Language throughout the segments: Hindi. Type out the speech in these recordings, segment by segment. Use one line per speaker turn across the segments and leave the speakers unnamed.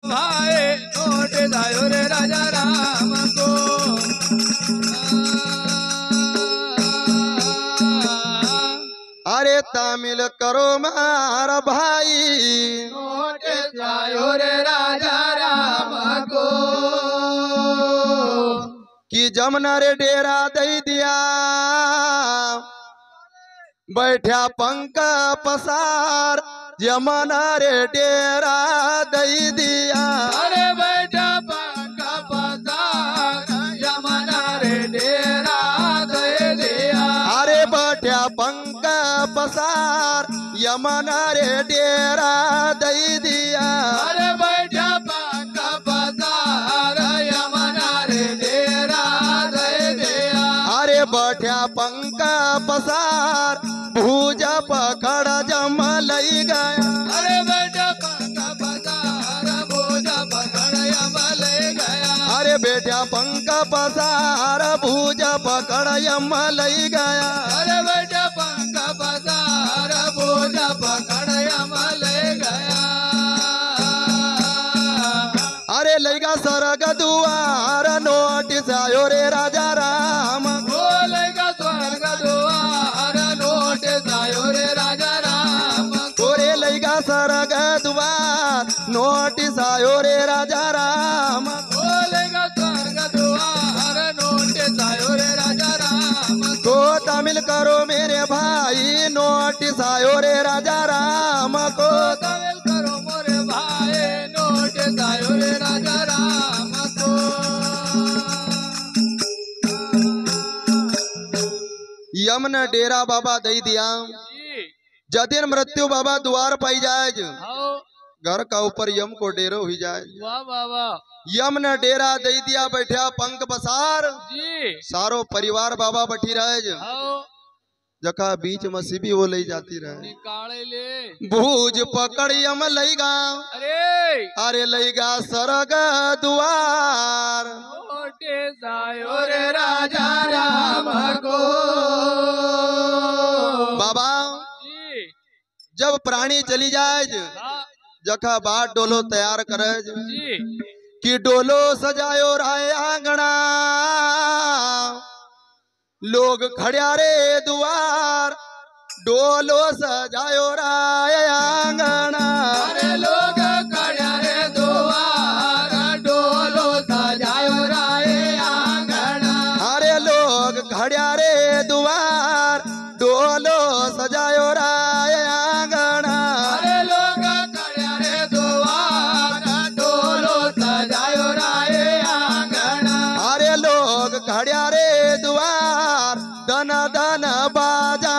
भाई नोट जायो रे राजा राम को
अरे तामिल करो मारा भाई
नोट जायो रे राजा राम को
कि जमुना रे डेरा दई दिया बैठा पंख पसार यमुना रे डेरा दई दिया
अरे बैठा पंख पसार यमुना रे डेरा दे दिया
अरे बैठा पंख पसार यमुना रे डेरा दई दिया
अरे बैठा पंख पसार यमुना रे डेरा दे दिया
अरे बैठा पंख पसार भूज पकड़ जम लई गया
अरे बैठा पंख पसार भूज पकड़ यम ले गया
अरे बेटा पंख पसार भूज पकड़ यम लई गया
अरे बैठा पंख पसार भूज पकड़ यम ले गया
अरे लईगा सरग दुआर नोटिस आयो रे राजा राम
बोलेगा स्वर्ग द्वार नोट जायो रे राजा राम
तोरे लईगा सरग दुआर नोटिस आयो रे राजा राम
बोलेगा स्वर्ग द्वार नोट जायो रे राजा राम
तो तमिल करो मेरे भाई नोटिस आयो रे राजा राम को
तमिल करो मोरे भाई नोट जायो रे राजा राम को
यमन डेरा बाबा दई दिया
जी
जदिन मृत्यु बाबा द्वार पाई जाए
आओ
घर का ऊपर यम को डेरो ही जाए
वाह वाह वाह
यम न डेरा दई दिया बैठा पंख पसार
जी
सारो परिवार बाबा बैठी रहे
आओ
जखा बीच में सिबी वो ले जाती रहे
निकाले ले
भूज पकड़ यम लईगा
अरे
अरे लईगा सरग दुआर
नोटे जायो रे राजा राम को
बाबा
जी
जब प्राणी चली जाए
हाँ
जखा बाट डोलो तैयार करे
जी
कि डोलो सजायो राय आंगना लोग खड़िया रे दुआर डोलो सजायो राय आंगना
अरे लोग खड़िया रे द्वार डोलो सजायो राय आंगना
अरे लोग खड़िया रे दुआर डोलो सजायो राय आंगना
अरे लोग खड़िया रे द्वार डोलो सजायो राय आंगना
अरे लोग खड़िया रे दुआर दन दन बाजा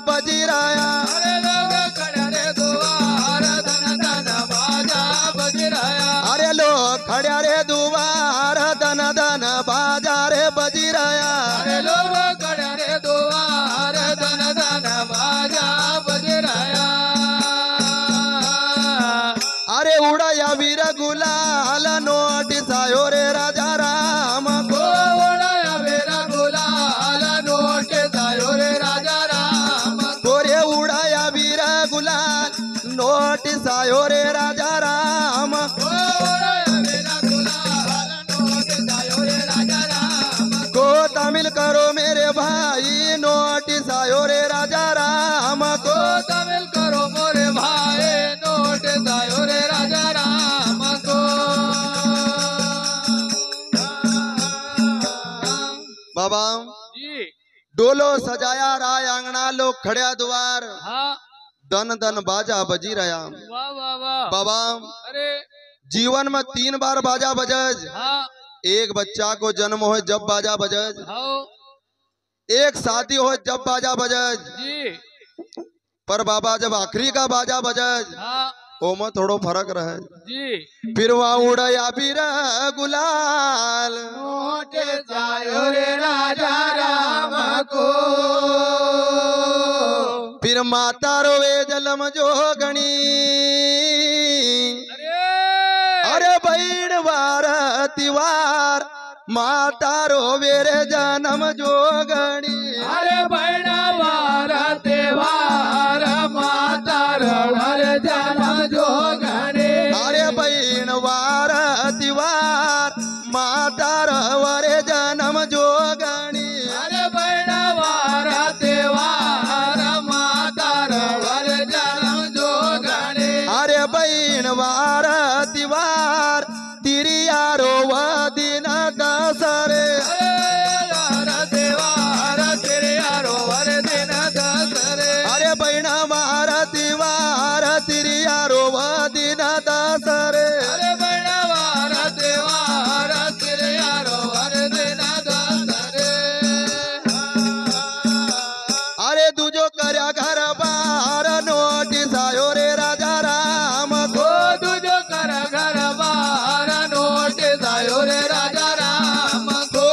बजी रहा
अरे लोग खड़िया रे द्वार धन धन बाजा बज रहा
अरे लोग खड़िया रे दुआर दन दन बाजा रे बजी रहा
अरे लोग खड़िया रे द्वार धन धन बाजा बज रहा
अरे उड़ाया वीर गुलाल नोटिस आयो रे राजा राम को
ओड़ाया मेरा गुलाल नोट जायो रे राजा राम
तोरे उड़ाया वीर गुलाल नोटिस आयो रे राजा राम
ओड़ाया मेरा गुलाल नोट जायो रे राजा राम
को तमिल करो मेरे भाई नोटिस आयो रे राजा राम को
तमिल करो मोरे भाई नोट जायो रे राजा राम को
बाबा
जी
डोलो सजाया राय आंगना लोग खड़िया द्वार
हाँ
दन दन बाजा बजी रहा
वाह वाह वाह
बाबा
अरे
जीवन में 3 बार बाजा बजज
हाँ
एक बच्चा को जन्म हो जब बाजा बजज
हाँ
एक शादी हो जब बाजा बजज
जी
पर बाबा जब आखिरी का बाजा बजज
हाँ
ओमा थोड़ो फर्क रहे
जी
फिर वहाँ उड़या बीर गुलाल
नोट जायो रे राजा राम को
फिर माता रोवे जलम जोगणी अरे बैण वार तिवार माता रोवे रे जन्म जोगणी
अरे बहना वार त्योहार माता रे जन्म जोगणी
अरे बैण वार तिवार माता रवरे जन्म जोगणी
अरे बैणवार तेवार मातार वर जन्म जोगणे
अरे बहीण वार तिवार तिरिया रोव दिन दसरे
देवार तिरियारो वर दिन दसरे
अरे बहीण वार तिवार तिरिया रोव दिन दसरे
अरे बैणवार देवार तिरियारो वर दिन दसरे
अरे तुझो कर्या घर बार नोटीस आयो रे राजा राम
गो तुझो कर घर बार नोट जायो रे राजा राम
गो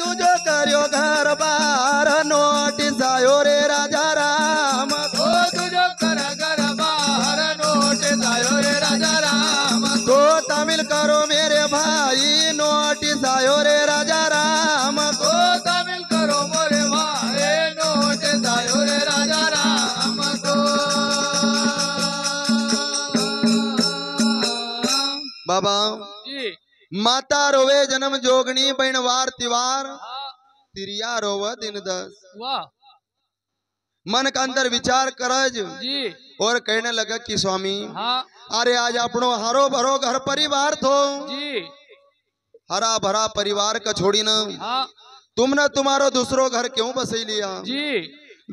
तुझो कर्यो घर बार नोटीस आयो रे राजा राम
गो तुझो कर घर बार नोट जायो रे राजा राम
तो तमिल करो मेरे भाई नोटिस आयो रे राजा राम
गो तमिल करो मोरे भाई नोट जायो रे राजा राम को
बाबा
जी
माता रोवे जन्म जोगणी बहनवार तिवार
हाँ
तिरिया रोव दिन दस
वाह
मन का अंदर विचार करज
जी
और कहने लगा कि स्वामी
हाँ
अरे आज अपनो हरो भरो घर परिवार थो
जी
हरा भरा परिवार का छोड़ी न
हाँ
तुमने तुम्हारो दूसरो घर क्यों बसई लिया
जी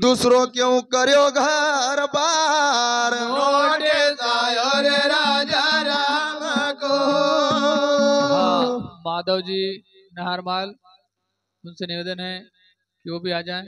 दूसरो क्यों करियो घर बार
नोट जायो रे राजा राम को
माधव जी नहरमाल उनसे निवेदन है कि वो भी आ जाएं।